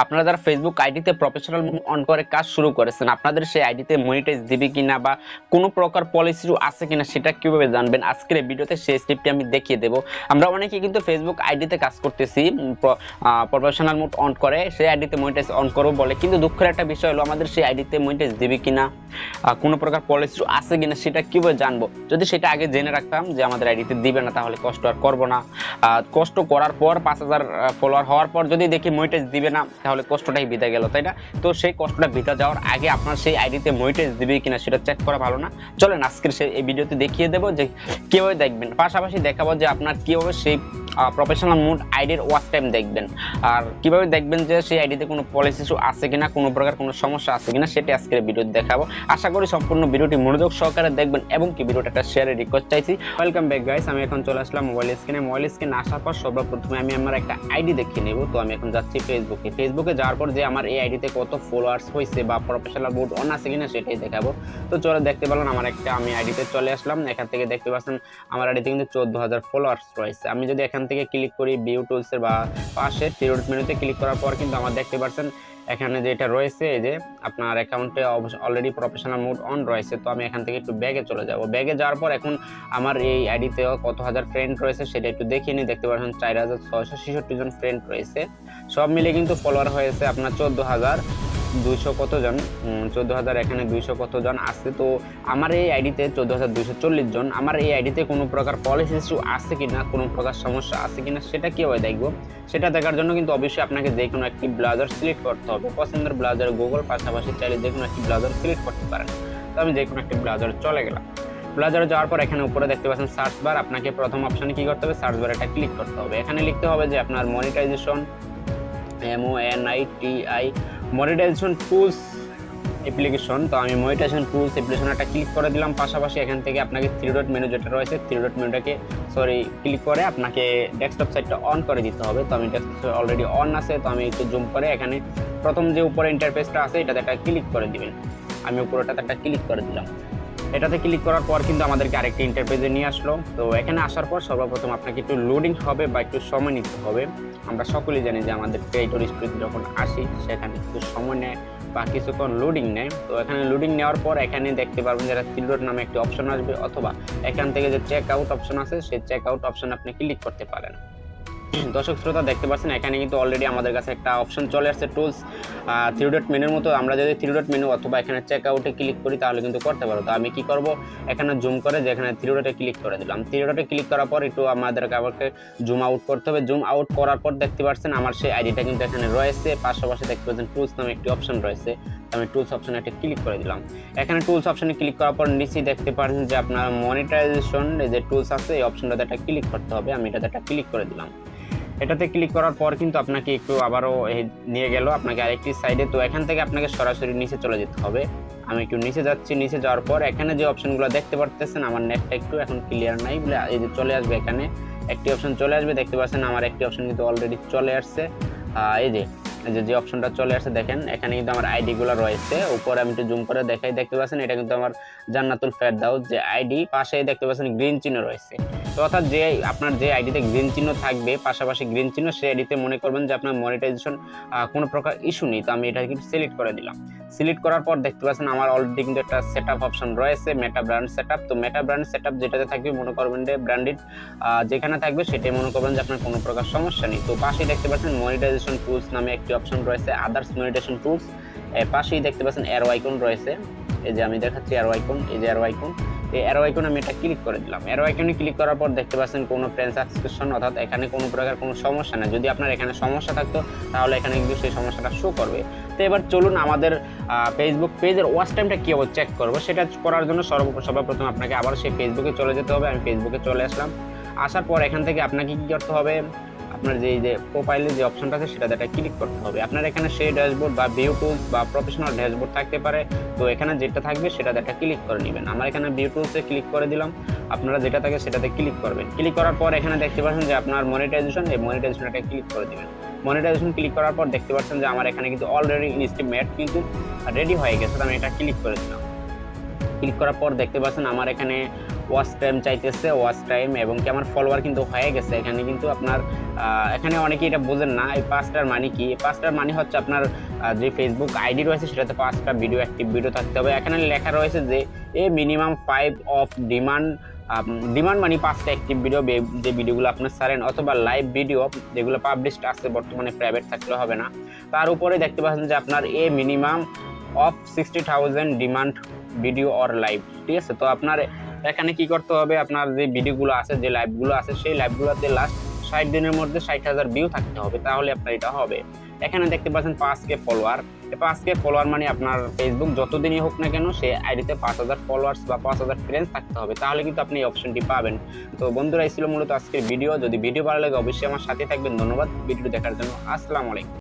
আপনারা যারা ফেসবুক আইডিতে প্রফেশনাল মোড অন করে কাজ শুরু করেছেন, আপনাদের সেই আইডিতে মনিটাইজ দিবে কিনা বা কোনো প্রকার পলিসি আছে কিনা সেটা কিভাবে জানবেন, আজকের এই ভিডিওতে সেই স্টেপটি আমি দেখিয়ে দেব। আমরা অনেকেই কিন্তু ফেসবুক আইডিতে কাজ করতেছি প্রফেশনাল মোড অন করে, সেই আইডিতে মনিটাইজ অন করব বলে, কিন্তু দুঃখের একটা বিষয় হলো আমাদের সেই আইডিতে মনিটাইজ দিবে কিনা, কোনো প্রকার পলিসি আছে কিনা সেটা কিভাবে জানবো। যদি সেটা আগে জেনে রাখতাম যে আমাদের আইডিতে দিবে না, তাহলে কষ্ট আর করবো না। কষ্ট করার পর 5000 ফলোয়ার হওয়ার পর যদি দেখি মনিটাইজ দিবে না, তাহলে কষ্টটাই বিতা গেল, তাই না? তো সেই কষ্টটা বিতা যাওয়ার আগে আপনার সেই আইডিতে মনিটাইজ দিবে কিনা সেটা চেক করা ভালো না? চলেন আজকের এই ভিডিওতে দেখিয়ে দেবো যে কিভাবে দেখবেন, পাশাপাশি দেখাবো যে আপনার কিভাবে সেই প্রফেশনাল মোড আইডির ওয়াচ টাইম দেখবেন, আর কিভাবে দেখবেন যে সেই আইডিতে কোনো পলিসি ইস্যু আছে কিনা, কোনো প্রকার কোনো সমস্যা আছে কিনা, সেটা আজকের ভিডিওতে দেখাবো। আশা করি সম্পূর্ণ ভিডিওটি মনোযোগ সহকারে দেখবেন এবং কি ভিডিওটা একটা শেয়ারের রিকোয়েস্ট চাইছি। ওয়েলকাম ব্যাক গাইস, আমি এখন চলে আসলাম মোবাইল স্ক্রিনে আসার পর সর্বপ্রথমে আমি আমার একটা আইডি দেখিয়ে নেব। তো আমি এখন যাচ্ছি ফেসবুকে যাওয়ার পর যে আমার এই আইডিতে কত ফলোয়ার্স হয়েছে বা প্রফেশনাল মোড অন আছে কিনা সেটাই দেখাবো। তো চলে দেখতে পেলাম আমি আইডিতে চলে আসলাম। এখান থেকে দেখতে পাচ্ছেন আমার আইডিতে কিন্তু 14000 ফলোয়ার্স রয়েছে। আমি যদি এখান থেকে ক্লিক করি ভিউ টুলসের বা পাশে থ্রি ডট মেনুতে ক্লিক করার পর কিন্তু আমার দেখতে পাচ্ছেন এখানে যেটা রয়েছে, এই যে আপনার অ্যাকাউন্টে অলরেডি প্রফেশনাল মোড অন রয়েছে। তো আমি এখান থেকে একটু ব্যাগে চলে যাব। ব্যাগে যাওয়ার পর এখন আমার এই আইডিতে কত হাজার ফ্রেন্ড রয়েছে সেটা একটু দেখিয়ে নিই। দেখতে পাচ্ছেন 4666 জন ফ্রেন্ড রয়েছে। সব মিলে কিন্তু ফলোয়ার হয়েছে আপনার 14200 কতজন, 14000 এখানে 200 কতজন আছে। তো আমার এই আইডিতে 14240 জন। আমার এই আইডিতে কোনো প্রকার পলিসি ইস্যু আছে কিনা, কোনো প্রকার সমস্যা আছে কিনা সেটা কিভাবে দেখবো, সেটা দেখার জন্য কিন্তু অবশ্যই আপনাকে যে কোনো একটি ব্রাউজার সিলেক্ট করতে হবে। পছন্দের ব্রাউজার গুগল, পাশাপাশি চাইলে যে কোনো একটি ব্রাউজার সিলেক্ট করতে পারেন। তো আমি যে কোনো একটি ব্রাউজারে চলে গেলাম। ব্রাউজারে যাওয়ার পর এখানে উপরে দেখতে পাচ্ছেন সার্চ বার। আপনাকে প্রথম অপশনে কি করতে হবে, সার্চ বারে এটা ক্লিক করতে হবে। এখানে লিখতে হবে যে আপনার মনিটাইজেশন মনিটাইজেশন টুলস অ্যাপ্লিকেশন। তো আমি মনিটাইজেশন টুলস অ্যাপ্লিকেশনটা ক্লিক করে দিলাম। পাশাপাশি এখান থেকে আপনাকে থ্রি ডট মেনু যেটা রয়েছে, থ্রি ডট মেনুটাকে ক্লিক করে আপনাকে ডেস্কটপ সাইটটা অন করে দিতে হবে। তো আমি ডেস্কটপ অলরেডি অন আছে। তো আমি একটু জুম করে এখানে প্রথম যে উপরে ইন্টারফেসটা আছে এটাতে একটা ক্লিক করে দিবেন। আমি উপরেটাতে একটা ক্লিক করে দিলাম। এটাতে ক্লিক করার পর কিন্তু আমাদেরকে আরেকটি ইন্টারফেসে নিয়ে আসলো। তো এখানে আসার পর সর্বপ্রথম আপনাকে একটু লোডিং হবে বা একটু সময় নিতে হবে। আমরা সকলেই জানি যে আমাদের ক্রিয়েটর স্টুডিওতে যখন আসি সেখানে একটু সময় নেয় বা কিছুক্ষণ লোডিং নেয়। তো এখানে লোডিং নেওয়ার পর এখানে দেখতে পারবেন যে থ্রি ডট নামে একটি অপশন আসবে, অথবা এখান থেকে যে চেক আউট অপশন আছে সেই চেক আউট অপশন আপনি ক্লিক করতে পারেন। দর্শক শ্রোতা দেখতে পাচ্ছেন এখানে কিন্তু অলরেডি আমাদের কাছে একটা অপশন চলে আসছে টুলস থ্রি ডট মেনুর মতো। আমরা যদি থ্রি ডট মেনু অথবা এখানে চেক আউটে ক্লিক করি তাহলে কিন্তু করতে পারবো। তো আমি কি করব, এখানে জুম করে যে এখানে থ্রি ডটে ক্লিক করে দিলাম। থ্রি ডটে ক্লিক করার পর একটু আমাদেরকে জুম আউট করতে হবে। জুম আউট করার পর দেখতে পাচ্ছেন আমার সেই আইডিটা কিন্তু এখানে রয়েছে। পাশাপাশি দেখতে পাচ্ছেন টুলস নামে একটি অপশন রয়েছে। আমি টুলস অপশনে একটা ক্লিক করে দিলাম। এখানে টুলস অপশনে ক্লিক করার পর নিচে দেখতে পাচ্ছেন যে আপনার মনিটাইজেশন যে টুলস আছে এই অপশনটাতে একটা ক্লিক করতে হবে। আমি এটাতে একটা ক্লিক করে দিলাম। এটাতে ক্লিক করার পর কিন্তু আপনাকে একটু আবারও নিয়ে গেল আপনাকে আরেকটি সাইডে। তো এখান থেকে আপনাকে সরাসরি নিচে চলে যেতে হবে। আমি একটু নিচে যাচ্ছি। নিচে যাওয়ার পর এখানে যে অপশনগুলো দেখতে পারতেছেন, আমার নেটটা একটু এখন ক্লিয়ার নাই বলে এই যে চলে আসবে, এখানে একটি অপশন চলে আসবে। দেখতে পাচ্ছেন আমার একটি অপশন কিন্তু অলরেডি চলে আসছে। এই যে অপশনটা চলে আসছে দেখেন, এখানে কিন্তু আমার আইডি গুলো রয়েছে। উপরে আমি একটু জুম করে দেখাই, দেখতে পাচ্ছেন এটা কিন্তু আমার জান্নাতুল ফেরদাউস যে আইডি, পাশে দেখতে পাচ্ছেন গ্রিন চিহ্ন রয়েছে। তো অর্থাৎ যে আপনার যে আইডিতে গ্রিন চিহ্ন থাকবে, পাশাপাশি গ্রিন চিহ্ন, সেই আইডিতে মনে করবেন যে আপনার মনিটাইজেশন কোনো প্রকার ইস্যু নেই। তো আমি এটা কিন্তু সিলেক্ট করে দিলাম। সিলেক্ট করার পর দেখতে পাচ্ছেন আমার অলরেডি কিন্তু একটা সেটআপ অপশন রয়েছে, মেটা ব্র্যান্ড সেটআপ। তো মেটা ব্র্যান্ড সেটআপ যেটাতে থাকবে মনে করবেন যে ব্র্যান্ডেড যেখানে থাকবে সেটাই মনে করবেন যে আপনার কোনো প্রকার সমস্যা নেই। তো পাশেই দেখতে পাচ্ছেন মনিটাইজেশন টুলস নামে একটি অপশন রয়েছে, আদার্স মনিটাইজেশন টুলস। পাশেই দেখতে পাচ্ছেন অ্যারো আইকন রয়েছে। এই যে আমি দেখাচ্ছি অ্যারো আইকন, এই যে অ্যারো আইকন, এই অ্যারো আইকন আমি এটা ক্লিক করে দিলাম। অ্যারো আইকনে ক্লিক করার পর দেখতে পাচ্ছেন কোনো ফ্রেন্ড সাবস্ক্রিপশন, অর্থাৎ এখানে কোনো প্রকার কোনো সমস্যা না। যদি আপনার এখানে সমস্যা থাকতো তাহলে এখানে কিন্তু সেই সমস্যাটা শো করবে। তো এবার চলুন আমাদের ফেসবুক পেজের ওয়াচ টাইমটা কীভাবে চেক করবো সেটা করার জন্য সর্বপ্রথম আপনাকে আবার সেই ফেসবুকে চলে যেতে হবে। আমি ফেসবুকে চলে আসলাম। আসার পর এখান থেকে আপনাকে কী করতে হবে, আপনার যে প্রোফাইলে যে অপশনটা আছে সেটাতে একটা ক্লিক করতে হবে। আপনার এখানে সেই ড্যাশবোর্ড বা ভিউ টুলস বা প্রফেশনাল ড্যাশবোর্ড থাকতে পারে। তো এখানে যেটা থাকবে সেটাতে একটা ক্লিক করে নেবেন। আমার এখানে ভিউ টুলসে ক্লিক করে দিলাম। আপনারা যেটা থাকে সেটাতে ক্লিক করবেন। ক্লিক করার পর এখানে দেখতে পাচ্ছেন যে আপনার মনিটাইজেশন, এই মনিটাইজেশনটা ক্লিক করে দিবেন। মনিটাইজেশন ক্লিক করার পর দেখতে পাচ্ছেন যে আমার এখানে কিন্তু অলরেডি ইনস্টিমেট কিন্তু রেডি হয়ে গেছে। তো আমি এটা ক্লিক করে দিলাম। ক্লিক করার পর দেখতে পাচ্ছেন আমার এখানে ওয়াচ টাইম চাইতেছে, ওয়াচ টাইম এবং কি আমার ফলোয়ার কিন্তু হয়ে গেছে। এখানে কিন্তু আপনার এখানে অনেকেই এটা বোঝেন না এই 5টার মানে কি। 5টার মানে হচ্ছে আপনার যে ফেসবুক আইডি রয়েছে সেটাতে 5টা ভিডিও, অ্যাক্টিভ ভিডিও থাকতে হবে। এখানে লেখা রয়েছে যে মিনিমাম 5 অফ ডিমান্ড মানে 5টা অ্যাক্টিভ ভিডিও, যে ভিডিওগুলো আপনার ছাড়েন অথবা লাইভ ভিডিও যেগুলো পাবলিশড আছে বর্তমানে, প্রাইভেট থাকলে হবে না। তার উপরে দেখতে পাচ্ছেন যে আপনার minimum of 60,000 demand video or live. ঠিক আছে, তো আপনার এখানে কি করতে হবে, আপনার যে ভিডিওগুলো আছে, যে লাইভগুলো আছে, সেই লাইভগুলোতে লাস্ট 60 দিনের মধ্যে 60,000 ভিউ থাকতে হবে, তাহলে আপনার এটা হবে। এখানে দেখতে পাচ্ছেন 5K ফলোয়ার। 5K ফলোয়ার মানে আপনার ফেসবুক যতদিনই হোক না কেন সে আইডিতে 5,000 ফলোয়ার্স বা 5,000 ফ্রেন্ডস থাকতে হবে, তাহলে কিন্তু আপনি এই অপশনটি পাবেন। তো বন্ধুরা, এই ছিল মূলত আজকের ভিডিও। যদি ভিডিও ভালো লাগে অবশ্যই আমার সাথে থাকবেন। ধন্যবাদ ভিডিও দেখার জন্য। আসসালামু আলাইকুম।